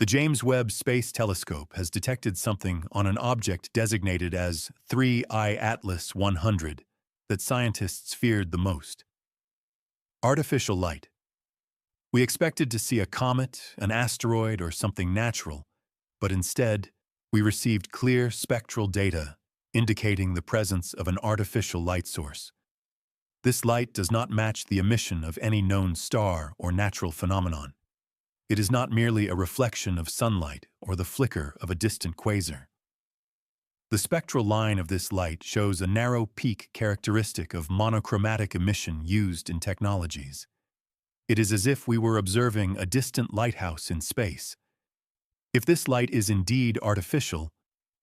The James Webb Space Telescope has detected something on an object designated as 3I Atlas 100 that scientists feared the most: artificial light. We expected to see a comet, an asteroid, or something natural, but instead, we received clear spectral data indicating the presence of an artificial light source. This light does not match the emission of any known star or natural phenomenon. It is not merely a reflection of sunlight or the flicker of a distant quasar. The spectral line of this light shows a narrow peak characteristic of monochromatic emission used in technologies. It is as if we were observing a distant lighthouse in space. If this light is indeed artificial,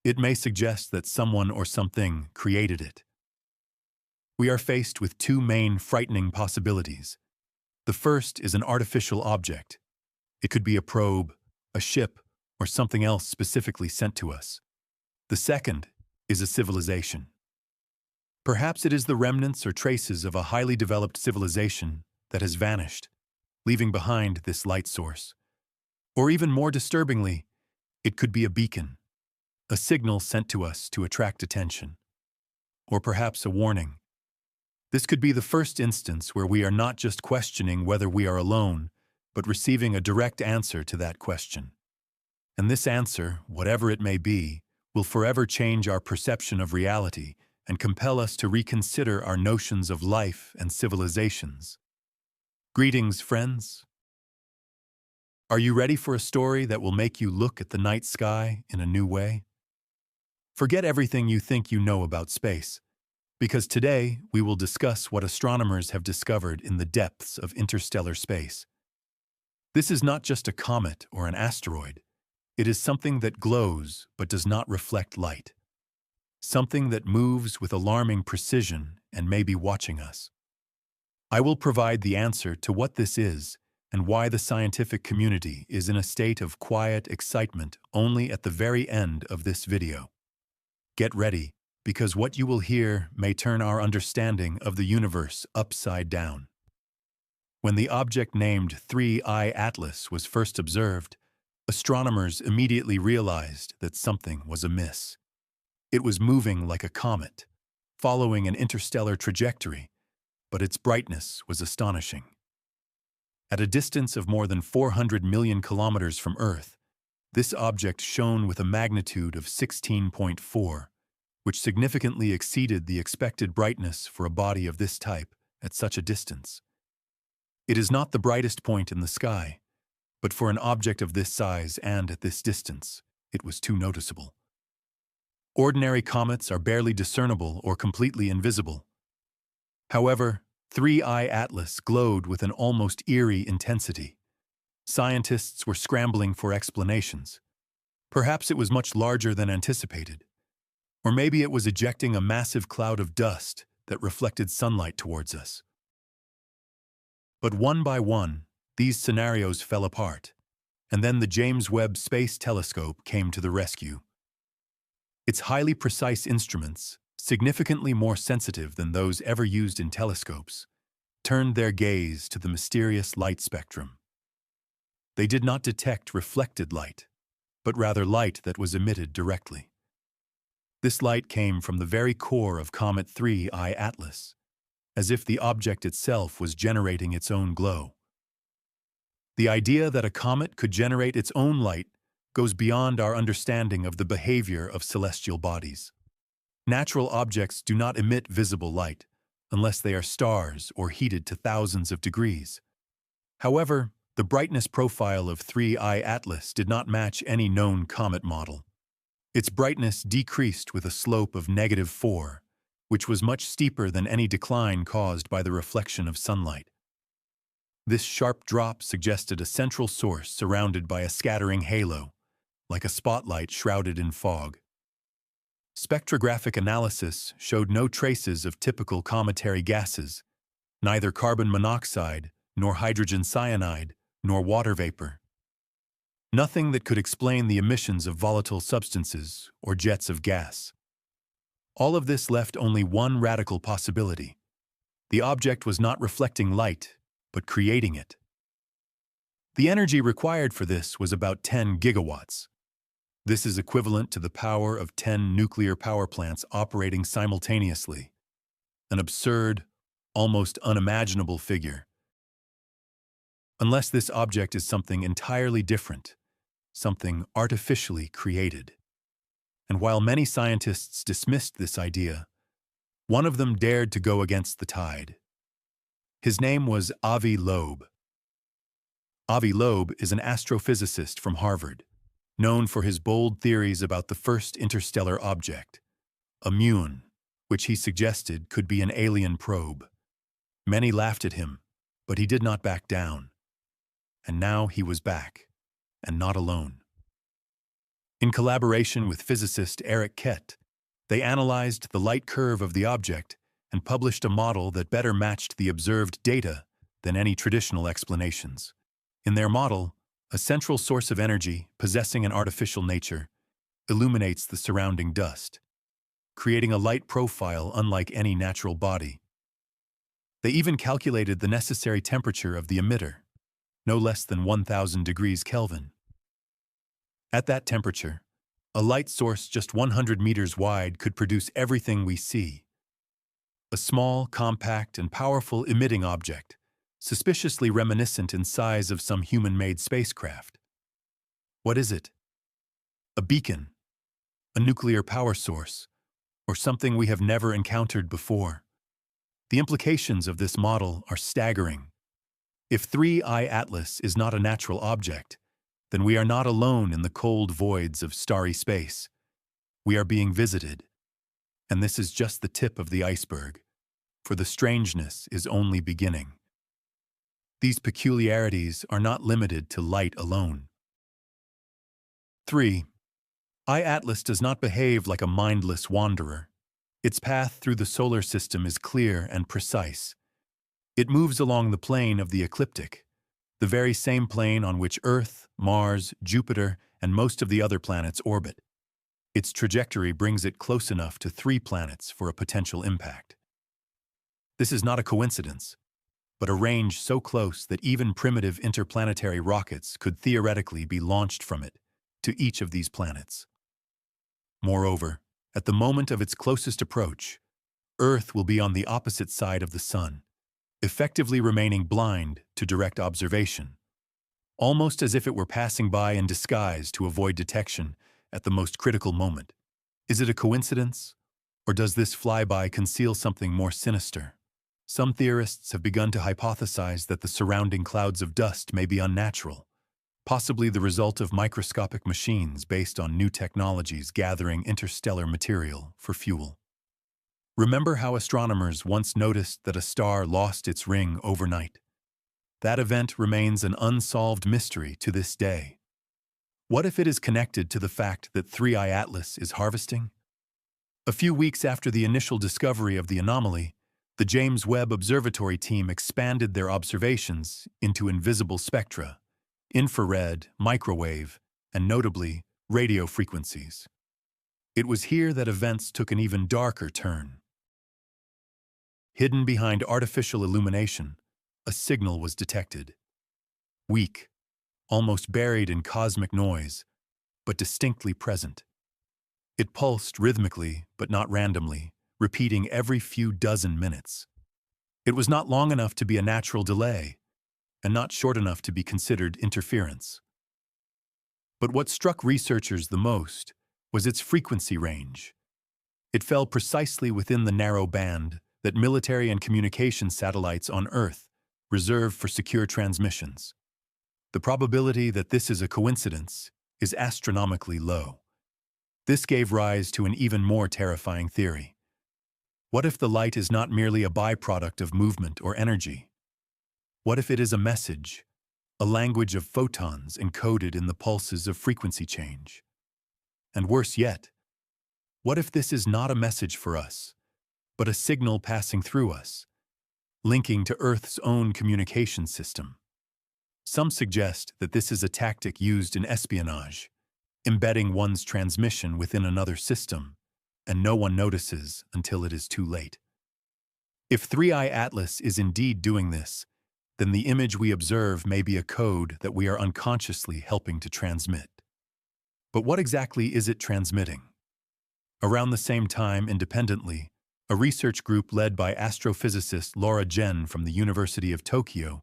it may suggest that someone or something created it. We are faced with two main frightening possibilities. The first is an artificial object. It could be a probe, a ship, or something else specifically sent to us. The second is a civilization. Perhaps it is the remnants or traces of a highly developed civilization that has vanished, leaving behind this light source. Or even more disturbingly, it could be a beacon, a signal sent to us to attract attention. Or perhaps a warning. This could be the first instance where we are not just questioning whether we are alone, but receiving a direct answer to that question. And this answer, whatever it may be, will forever change our perception of reality and compel us to reconsider our notions of life and civilizations. Greetings, friends. Are you ready for a story that will make you look at the night sky in a new way? Forget everything you think you know about space, because today we will discuss what astronomers have discovered in the depths of interstellar space. This is not just a comet or an asteroid. It is something that glows but does not reflect light. Something that moves with alarming precision and may be watching us. I will provide the answer to what this is and why the scientific community is in a state of quiet excitement only at the very end of this video. Get ready, because what you will hear may turn our understanding of the universe upside down. When the object named 3I Atlas was first observed, astronomers immediately realized that something was amiss. It was moving like a comet, following an interstellar trajectory, but its brightness was astonishing. At a distance of more than 400 million kilometers from Earth, this object shone with a magnitude of 16.4, which significantly exceeded the expected brightness for a body of this type at such a distance. It is not the brightest point in the sky, but for an object of this size and at this distance, it was too noticeable. Ordinary comets are barely discernible or completely invisible. However, 3I Atlas glowed with an almost eerie intensity. Scientists were scrambling for explanations. Perhaps it was much larger than anticipated. Or maybe it was ejecting a massive cloud of dust that reflected sunlight towards us. But one by one, these scenarios fell apart, and then the James Webb Space Telescope came to the rescue. Its highly precise instruments, significantly more sensitive than those ever used in telescopes, turned their gaze to the mysterious light spectrum. They did not detect reflected light, but rather light that was emitted directly. This light came from the very core of Comet 3I Atlas, as if the object itself was generating its own glow. The idea that a comet could generate its own light goes beyond our understanding of the behavior of celestial bodies. Natural objects do not emit visible light unless they are stars or heated to thousands of degrees. However, the brightness profile of 3I Atlas did not match any known comet model. Its brightness decreased with a slope of -4, which was much steeper than any decline caused by the reflection of sunlight. This sharp drop suggested a central source surrounded by a scattering halo, like a spotlight shrouded in fog. Spectrographic analysis showed no traces of typical cometary gases, neither carbon monoxide, nor hydrogen cyanide, nor water vapor. Nothing that could explain the emissions of volatile substances or jets of gas. All of this left only one radical possibility. The object was not reflecting light, but creating it. The energy required for this was about 10 gigawatts. This is equivalent to the power of 10 nuclear power plants operating simultaneously. An absurd, almost unimaginable figure. Unless this object is something entirely different, something artificially created. And while many scientists dismissed this idea, one of them dared to go against the tide. His name was Avi Loeb. Avi Loeb is an astrophysicist from Harvard, known for his bold theories about the first interstellar object, a muon, which he suggested could be an alien probe. Many laughed at him, but he did not back down. And now he was back, and not alone. In collaboration with physicist Eric Kett, they analyzed the light curve of the object and published a model that better matched the observed data than any traditional explanations. In their model, a central source of energy, possessing an artificial nature, illuminates the surrounding dust, creating a light profile unlike any natural body. They even calculated the necessary temperature of the emitter, no less than 1,000 degrees Kelvin. At that temperature, a light source just 100 meters wide could produce everything we see. A small, compact, and powerful emitting object, suspiciously reminiscent in size of some human-made spacecraft. What is it? A beacon, a nuclear power source, or something we have never encountered before? The implications of this model are staggering. If 3I Atlas is not a natural object, then we are not alone in the cold voids of starry space. We are being visited. And this is just the tip of the iceberg, for the strangeness is only beginning. These peculiarities are not limited to light alone. 3. I-Atlas does not behave like a mindless wanderer. Its path through the solar system is clear and precise. It moves along the plane of the ecliptic, the very same plane on which Earth, Mars, Jupiter, and most of the other planets orbit. Its trajectory brings it close enough to 3 planets for a potential impact. This is not a coincidence, but a range so close that even primitive interplanetary rockets could theoretically be launched from it to each of these planets. Moreover, at the moment of its closest approach, Earth will be on the opposite side of the Sun, effectively remaining blind to direct observation, almost as if it were passing by in disguise to avoid detection at the most critical moment. Is it a coincidence, or does this flyby conceal something more sinister? Some theorists have begun to hypothesize that the surrounding clouds of dust may be unnatural, possibly the result of microscopic machines based on new technologies gathering interstellar material for fuel. Remember how astronomers once noticed that a star lost its ring overnight? That event remains an unsolved mystery to this day. What if it is connected to the fact that 3I Atlas is harvesting? A few weeks after the initial discovery of the anomaly, the James Webb Observatory team expanded their observations into invisible spectra, infrared, microwave, and notably, radio frequencies. It was here that events took an even darker turn. Hidden behind artificial illumination, a signal was detected. Weak, almost buried in cosmic noise, but distinctly present. It pulsed rhythmically, but not randomly, repeating every few dozen minutes. It was not long enough to be a natural delay, and not short enough to be considered interference. But what struck researchers the most was its frequency range. It fell precisely within the narrow band that military and communication satellites on Earth reserve for secure transmissions. The probability that this is a coincidence is astronomically low. This gave rise to an even more terrifying theory. What if the light is not merely a byproduct of movement or energy? What if it is a message, a language of photons encoded in the pulses of frequency change? And worse yet, what if this is not a message for us, but a signal passing through us, linking to Earth's own communication system? Some suggest that this is a tactic used in espionage, embedding one's transmission within another system, and no one notices until it is too late. If 3I Atlas is indeed doing this, then the image we observe may be a code that we are unconsciously helping to transmit. But what exactly is it transmitting? Around the same time, independently, a research group led by astrophysicist Laura Gen from the University of Tokyo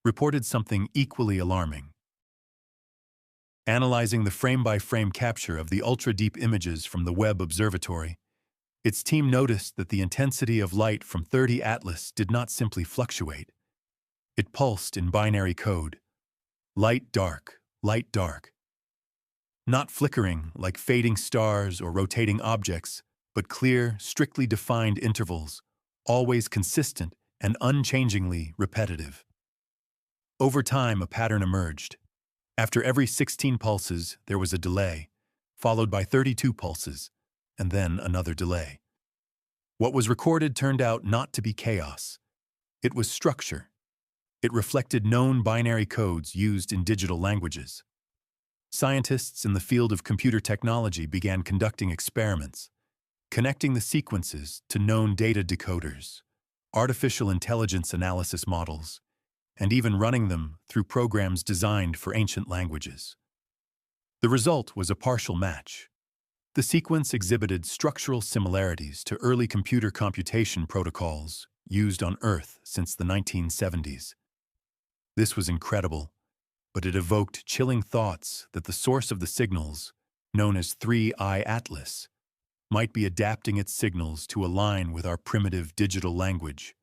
reported something equally alarming. Analyzing the frame-by-frame capture of the ultra-deep images from the Webb Observatory, its team noticed that the intensity of light from 30 Atlas did not simply fluctuate. It pulsed in binary code. Light, dark, light, dark. Not flickering like fading stars or rotating objects, but clear, strictly defined intervals, always consistent and unchangingly repetitive. Over time, a pattern emerged. After every 16 pulses, there was a delay, followed by 32 pulses, and then another delay. What was recorded turned out not to be chaos. It was structure. It reflected known binary codes used in digital languages. Scientists in the field of computer technology began conducting experiments, connecting the sequences to known data decoders, artificial intelligence analysis models, and even running them through programs designed for ancient languages. The result was a partial match. The sequence exhibited structural similarities to early computer computation protocols used on Earth since the 1970s. This was incredible, but it evoked chilling thoughts that the source of the signals, known as 3I Atlas, might be adapting its signals to align with our primitive digital language,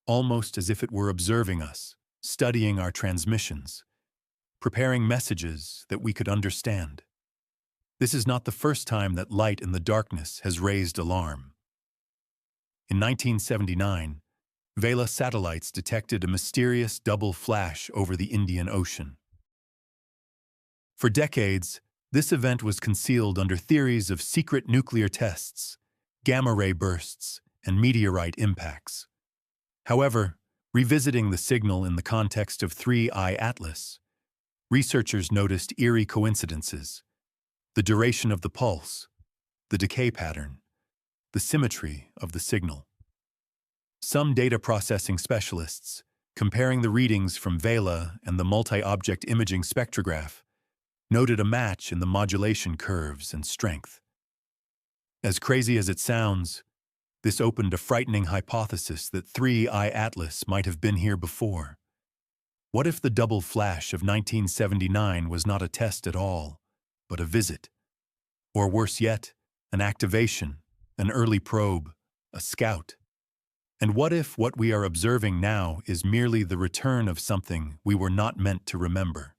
almost as if it were observing us, studying our transmissions, preparing messages that we could understand. This is not the first time that light in the darkness has raised alarm. In 1979, Vela satellites detected a mysterious double flash over the Indian Ocean. For decades, this event was concealed under theories of secret nuclear tests, gamma-ray bursts, and meteorite impacts. However, revisiting the signal in the context of 3I Atlas, researchers noticed eerie coincidences: the duration of the pulse, the decay pattern, the symmetry of the signal. Some data processing specialists, comparing the readings from Vela and the multi-object imaging spectrograph, noted a match in the modulation curves and strength. As crazy as it sounds, this opened a frightening hypothesis that 3I Atlas might have been here before. What if the double flash of 1979 was not a test at all, but a visit? Or worse yet, an activation, an early probe, a scout? And what if what we are observing now is merely the return of something we were not meant to remember?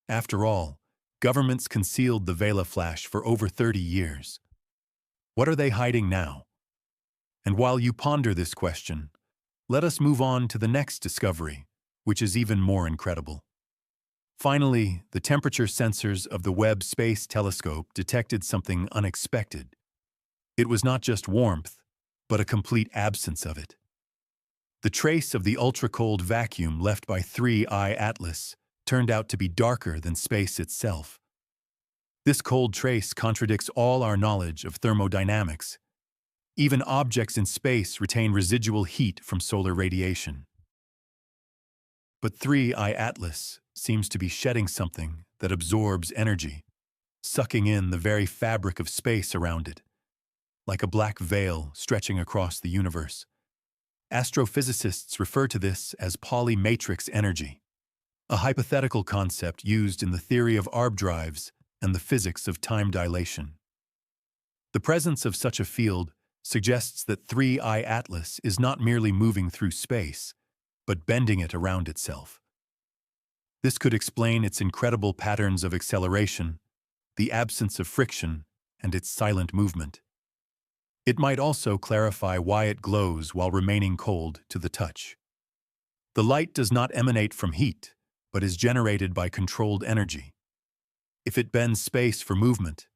After all, governments concealed the Vela flash for over 30 years. What are they hiding now? And while you ponder this question, let us move on to the next discovery, which is even more incredible. Finally, the temperature sensors of the Webb Space Telescope detected something unexpected. It was not just warmth, but a complete absence of it. The trace of the ultra-cold vacuum left by 3I Atlas turned out to be darker than space itself. This cold trace contradicts all our knowledge of thermodynamics. Even objects in space retain residual heat from solar radiation. But 3I Atlas seems to be shedding something that absorbs energy, sucking in the very fabric of space around it, like a black veil stretching across the universe. Astrophysicists refer to this as polymatrix energy, a hypothetical concept used in the theory of arb drives and the physics of time dilation. The presence of such a field suggests that 3I Atlas is not merely moving through space, but bending it around itself. This could explain its incredible patterns of acceleration, the absence of friction, and its silent movement. It might also clarify why it glows while remaining cold to the touch. The light does not emanate from heat, but is generated by controlled energy. If it bends space for movement,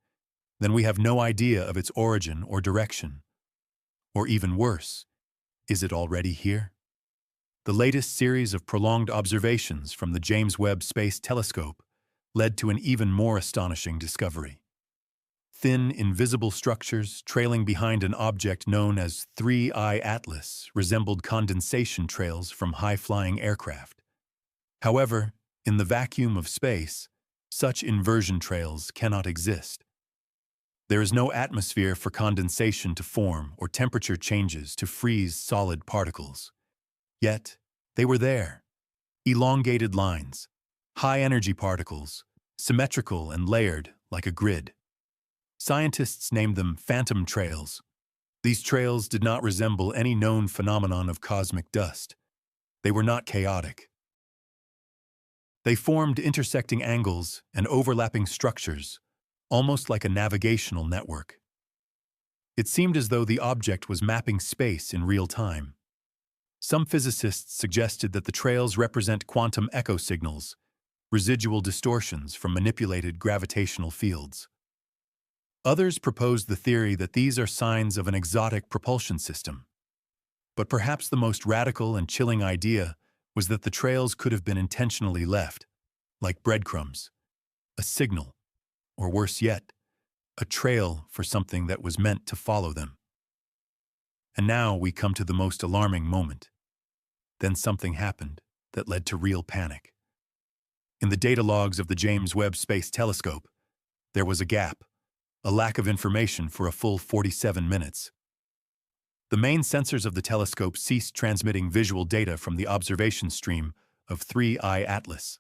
then we have no idea of its origin or direction. Or even worse, is it already here? The latest series of prolonged observations from the James Webb Space Telescope led to an even more astonishing discovery. thin, invisible structures trailing behind an object known as 3I Atlas resembled condensation trails from high-flying aircraft. However, in the vacuum of space, such inversion trails cannot exist. There is no atmosphere for condensation to form or temperature changes to freeze solid particles. Yet, they were there. Elongated lines, high-energy particles, symmetrical and layered like a grid. Scientists named them phantom trails. These trails did not resemble any known phenomenon of cosmic dust. They were not chaotic. They formed intersecting angles and overlapping structures, almost like a navigational network. It seemed as though the object was mapping space in real time. Some physicists suggested that the trails represent quantum echo signals, residual distortions from manipulated gravitational fields. Others proposed the theory that these are signs of an exotic propulsion system. But perhaps the most radical and chilling idea was that the trails could have been intentionally left, like breadcrumbs, a signal, or worse yet, a trail for something that was meant to follow them. And now we come to the most alarming moment. Then something happened that led to real panic. In the data logs of the James Webb Space Telescope, there was a gap, a lack of information for a full 47 minutes. The main sensors of the telescope ceased transmitting visual data from the observation stream of 3I Atlas.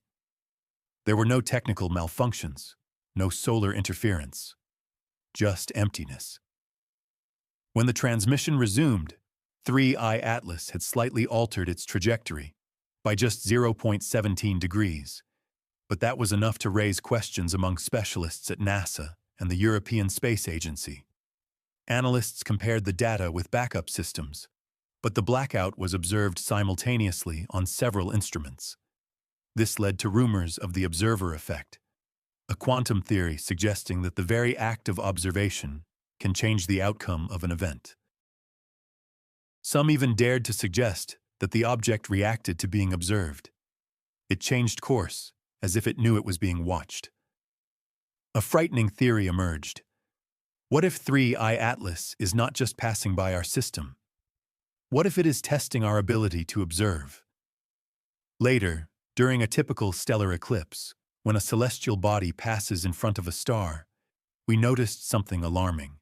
There were no technical malfunctions, no solar interference, just emptiness. When the transmission resumed, 3I Atlas had slightly altered its trajectory by just 0.17 degrees, but that was enough to raise questions among specialists at NASA and the European Space Agency. Analysts compared the data with backup systems, but the blackout was observed simultaneously on several instruments. This led to rumors of the observer effect, a quantum theory suggesting that the very act of observation can change the outcome of an event. Some even dared to suggest that the object reacted to being observed. It changed course, as if it knew it was being watched. A frightening theory emerged. What if 3I Atlas is not just passing by our system? What if it is testing our ability to observe? Later, during a typical stellar eclipse, when a celestial body passes in front of a star, we noticed something alarming.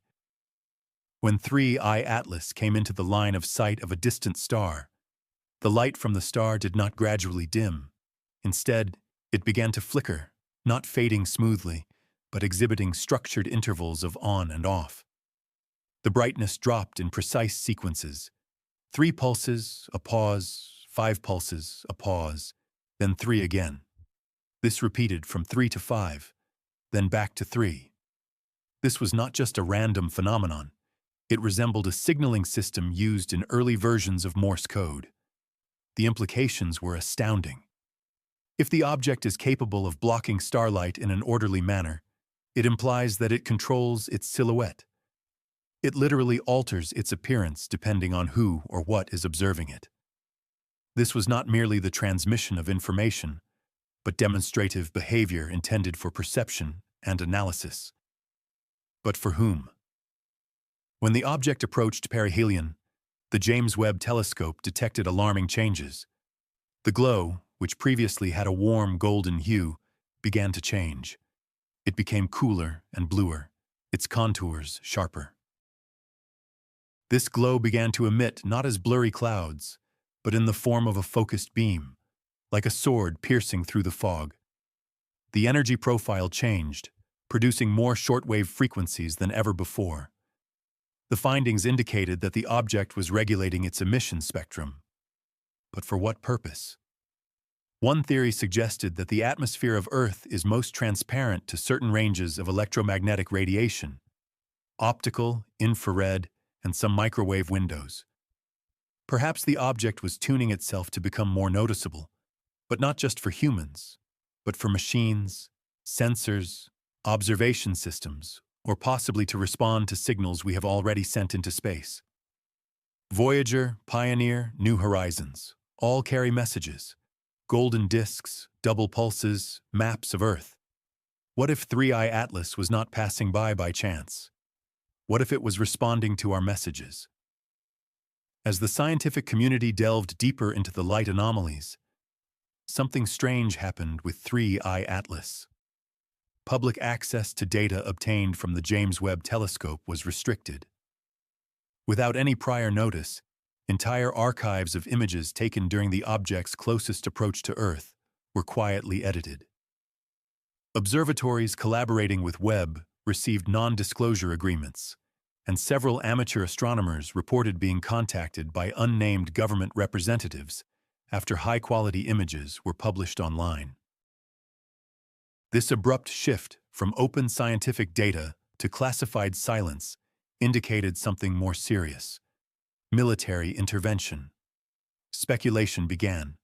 When 3I Atlas came into the line of sight of a distant star, the light from the star did not gradually dim. Instead, it began to flicker, not fading smoothly, but exhibiting structured intervals of on and off. The brightness dropped in precise sequences. 3 pulses, a pause, 5 pulses, a pause, then 3 again. This repeated from 3 to 5, then back to 3. This was not just a random phenomenon. It resembled a signaling system used in early versions of Morse code. The implications were astounding. If the object is capable of blocking starlight in an orderly manner, it implies that it controls its silhouette. It literally alters its appearance depending on who or what is observing it. This was not merely the transmission of information, but demonstrative behavior intended for perception and analysis. But for whom? When the object approached perihelion, the James Webb Telescope detected alarming changes. The glow, which previously had a warm golden hue, began to change. It became cooler and bluer, its contours sharper. This glow began to emit not as blurry clouds, but in the form of a focused beam, like a sword piercing through the fog. The energy profile changed, producing more shortwave frequencies than ever before. The findings indicated that the object was regulating its emission spectrum. But for what purpose? One theory suggested that the atmosphere of Earth is most transparent to certain ranges of electromagnetic radiation, optical, infrared, and some microwave windows. Perhaps the object was tuning itself to become more noticeable, but not just for humans, but for machines, sensors, observation systems, or possibly to respond to signals we have already sent into space. Voyager, Pioneer, New Horizons, all carry messages. Golden disks, double pulses, maps of Earth. What if 3i Atlas was not passing by chance? What if it was responding to our messages? As the scientific community delved deeper into the light anomalies, something strange happened with 3i Atlas. Public access to data obtained from the James Webb Telescope was restricted. Without any prior notice, entire archives of images taken during the object's closest approach to Earth were quietly edited. Observatories collaborating with Webb received non-disclosure agreements, and several amateur astronomers reported being contacted by unnamed government representatives after high-quality images were published online. This abrupt shift from open scientific data to classified silence indicated something more serious: military intervention. Speculation began.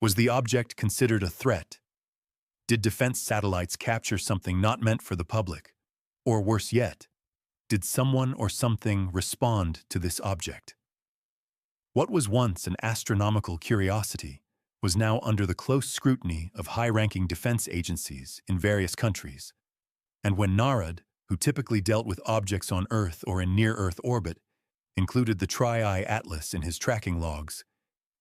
Was the object considered a threat? Did defense satellites capture something not meant for the public? Or worse yet, did someone or something respond to this object? What was once an astronomical curiosity was now under the close scrutiny of high-ranking defense agencies in various countries. And when NARAD, who typically dealt with objects on Earth or in near-Earth orbit, included the Tri-Eye Atlas in his tracking logs,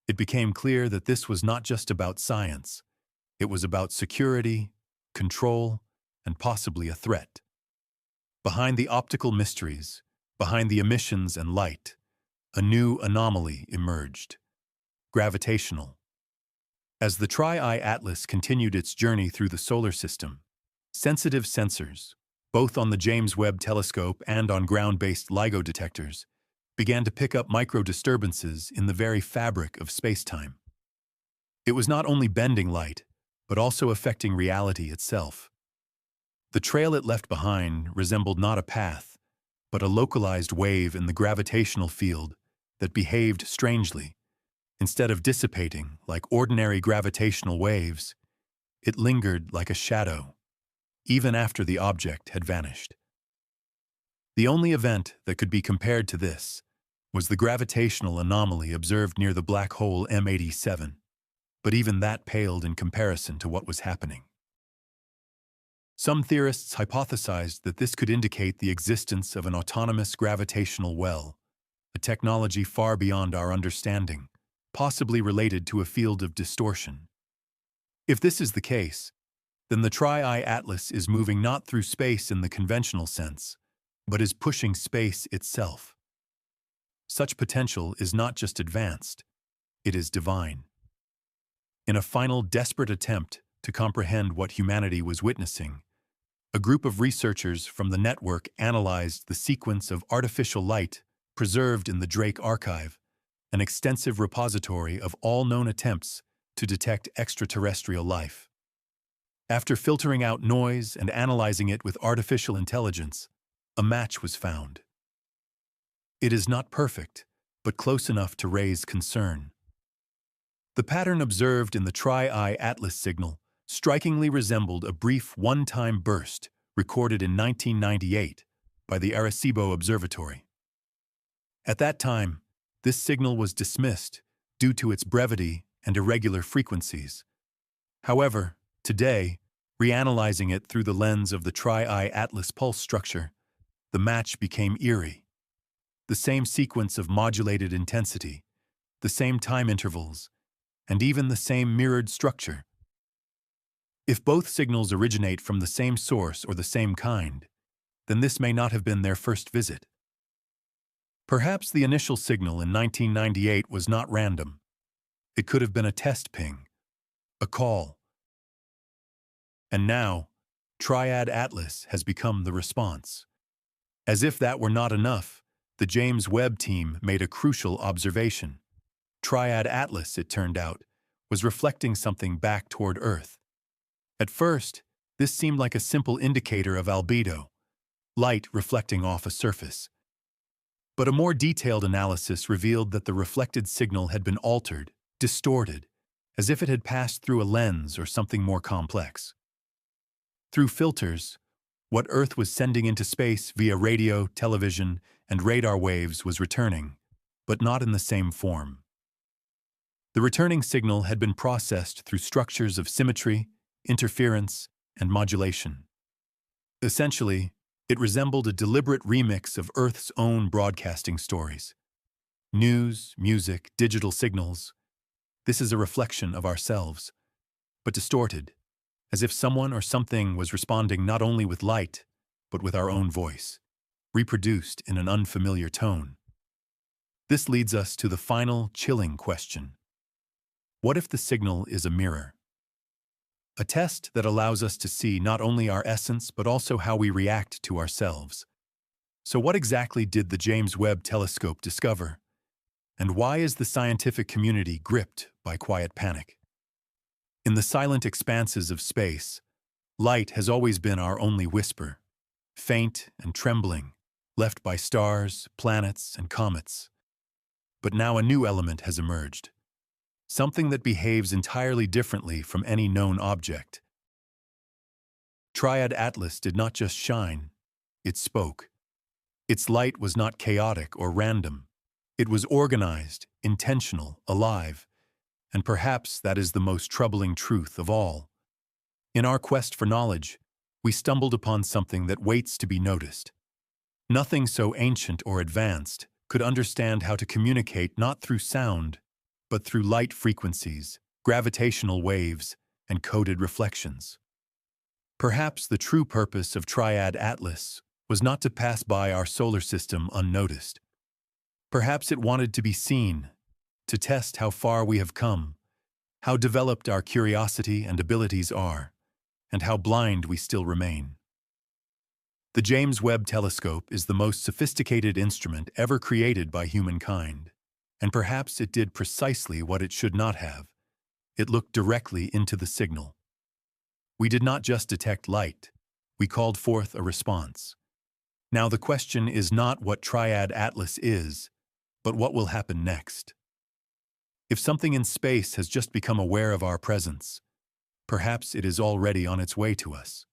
it became clear that this was not just about science. It was about security, control, and possibly a threat. Behind the optical mysteries, behind the emissions and light, a new anomaly emerged: gravitational. As the Tri-Eye Atlas continued its journey through the solar system, sensitive sensors, both on the James Webb Telescope and on ground-based LIGO detectors, began to pick up micro-disturbances in the very fabric of space-time. It was not only bending light, but also affecting reality itself. The trail it left behind resembled not a path, but a localized wave in the gravitational field that behaved strangely. Instead of dissipating like ordinary gravitational waves, it lingered like a shadow, even after the object had vanished. The only event that could be compared to this was the gravitational anomaly observed near the black hole M87, but even that paled in comparison to what was happening. Some theorists hypothesized that this could indicate the existence of an autonomous gravitational well, a technology far beyond our understanding, possibly related to a field of distortion. If this is the case, then the Tri-Eye Atlas is moving not through space in the conventional sense, but is pushing space itself. Such potential is not just advanced, it is divine. In a final desperate attempt to comprehend what humanity was witnessing, a group of researchers from the network analyzed the sequence of artificial light preserved in the Drake Archive, an extensive repository of all known attempts to detect extraterrestrial life. After filtering out noise and analyzing it with artificial intelligence, a match was found. It is not perfect, but close enough to raise concern. The pattern observed in the Tri-Eye Atlas signal strikingly resembled a brief one-time burst recorded in 1998 by the Arecibo Observatory. At that time, this signal was dismissed due to its brevity and irregular frequencies. However, today, reanalyzing it through the lens of the Tri-Eye Atlas pulse structure, the match became eerie. The same sequence of modulated intensity, the same time intervals, and even the same mirrored structure. If both signals originate from the same source or the same kind, then this may not have been their first visit. Perhaps the initial signal in 1998 was not random. It could have been a test ping, a call. And now, Triad Atlas has become the response. As if that were not enough, the James Webb team made a crucial observation. Triad Atlas, it turned out, was reflecting something back toward Earth. At first, this seemed like a simple indicator of albedo, light reflecting off a surface. But a more detailed analysis revealed that the reflected signal had been altered, distorted, as if it had passed through a lens or something more complex. Through filters, what Earth was sending into space via radio, television, and radar waves was returning, but not in the same form. The returning signal had been processed through structures of symmetry, interference, and modulation. Essentially, it resembled a deliberate remix of Earth's own broadcasting stories. News, music, digital signals. This is a reflection of ourselves, but distorted, as if someone or something was responding not only with light, but with our own voice, reproduced in an unfamiliar tone. This leads us to the final, chilling question. What if the signal is a mirror? A test that allows us to see not only our essence, but also how we react to ourselves. So what exactly did the James Webb Telescope discover? And why is the scientific community gripped by quiet panic? In the silent expanses of space, light has always been our only whisper, faint and trembling, left by stars, planets, and comets. But now a new element has emerged, something that behaves entirely differently from any known object. Triad Atlas did not just shine, it spoke. Its light was not chaotic or random. It was organized, intentional, alive, and perhaps that is the most troubling truth of all. In our quest for knowledge, we stumbled upon something that waits to be noticed. Nothing so ancient or advanced could understand how to communicate not through sound, but through light frequencies, gravitational waves, and coded reflections. Perhaps the true purpose of Triad Atlas was not to pass by our solar system unnoticed. Perhaps it wanted to be seen, to test how far we have come, how developed our curiosity and abilities are, and how blind we still remain. The James Webb Telescope is the most sophisticated instrument ever created by humankind, and perhaps it did precisely what it should not have. It looked directly into the signal. We did not just detect light, we called forth a response. Now the question is not what Triad Atlas is, but what will happen next. If something in space has just become aware of our presence, perhaps it is already on its way to us.